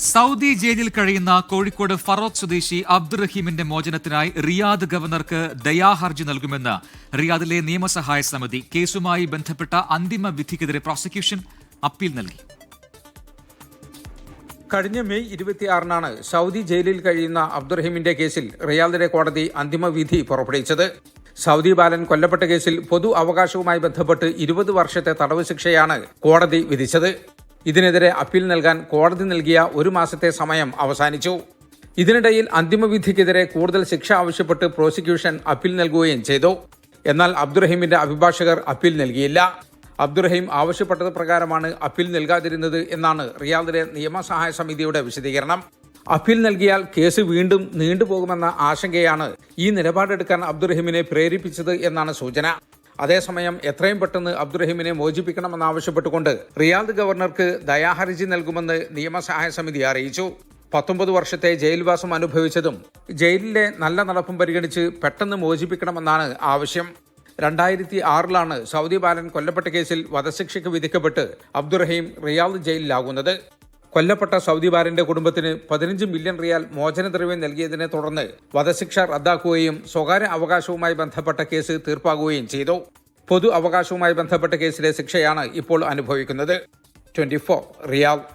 Saudi ജയിലിൽ കഴിയുന്ന കോഴിക്കോട് ഫറോക്ക് സ്വദേശി അബ്ദുറഹീമിന്റെ മോചനത്തിനായി റിയാദ് ഗവർണർക്ക് ദയാഹർജി നൽകുമെന്ന് റിയാദിലെ നിയമസഹായ സമിതി. കേസുമായി ബന്ധപ്പെട്ട അന്തിമ വിധിക്കെതിരെ പ്രോസിക്യൂഷൻ അപ്പീൽ നൽകി. കഴിഞ്ഞ മെയ് 26-നാണ് സൗദി ജയിലിൽ കഴിയുന്ന അബ്ദുറഹീമിന്റെ കേസിൽ റിയാദിലെ കോടതി അന്തിമ വിധി പുറപ്പെടുവിച്ചത്. സൗദി ബാലൻ കൊല്ലപ്പെട്ട കേസിൽ പൊതു അവകാശവുമായി ബന്ധപ്പെട്ട് 20 വർഷത്തെ തടവ് ശിക്ഷയാണ് കോടതി വിധിച്ചത്. ഇതിനെതിരെ അപ്പീൽ നൽകാൻ കോടതി നൽകിയ 1 മാസത്തെ സമയം അവസാനിച്ചു. ഇതിനിടയിൽ അന്തിമവിധിക്കെതിരെ കൂടുതൽ ശിക്ഷ ആവശ്യപ്പെട്ട് പ്രോസിക്യൂഷൻ അപ്പീൽ നൽകുകയും ചെയ്തു. എന്നാൽ അബ്ദുറഹീമിന്റെ അഭിഭാഷകർ അപ്പീൽ നൽകിയില്ല. അബ്ദുറഹീം ആവശ്യപ്പെട്ടത് പ്രകാരമാണ് അപ്പീൽ നൽകാതിരുന്നത് എന്നാണ് റിയാദിലെ നിയമസഹായ സമിതിയുടെ വിശദീകരണം. അപ്പീൽ നൽകിയാൽ കേസ് വീണ്ടും നീണ്ടുപോകുമെന്ന ആശങ്കയാണ് ഈ നിലപാടെടുക്കാൻ അബ്ദുറഹീമിനെ പ്രേരിപ്പിച്ചത് എന്നാണ് സൂചന. അതേസമയം എത്രയും പെട്ടെന്ന് അബ്ദുറഹീമിനെ മോചിപ്പിക്കണമെന്നാവശ്യപ്പെട്ടുകൊണ്ട് റിയാദ് ഗവർണർക്ക് ദയാഹർജി നൽകുമെന്ന് നിയമസഹായ സമിതി അറിയിച്ചു. 19 വർഷത്തെ ജയിൽവാസം അനുഭവിച്ചതും ജയിലിലെ നല്ല നടപ്പും പരിഗണിച്ച് പെട്ടെന്ന് മോചിപ്പിക്കണമെന്നാണ് ആവശ്യം. 2006-ലാണ് സൗദി ബാലൻ കൊല്ലപ്പെട്ട കേസിൽ വധശിക്ഷയ്ക്ക് വിധിക്കപ്പെട്ട് അബ്ദുറഹീം റിയാദ് ജയിലിലാകുന്നത്. കൊല്ലപ്പെട്ട സൗദി ബാലന്റെ കുടുംബത്തിന് 15 മില്യൺ റിയാൽ മോചനദ്രവ്യം നൽകിയതിനെ തുടർന്ന് വധശിക്ഷ റദ്ദാക്കുകയും സ്വകാര്യ അവകാശവുമായി ബന്ധപ്പെട്ട കേസ് തീർപ്പാകുകയും ചെയ്തു. പൊതു അവകാശവുമായി ബന്ധപ്പെട്ട കേസിലെ ശിക്ഷയാണ് ഇപ്പോൾ അനുഭവിക്കുന്നത്. 24 റിയാദ്.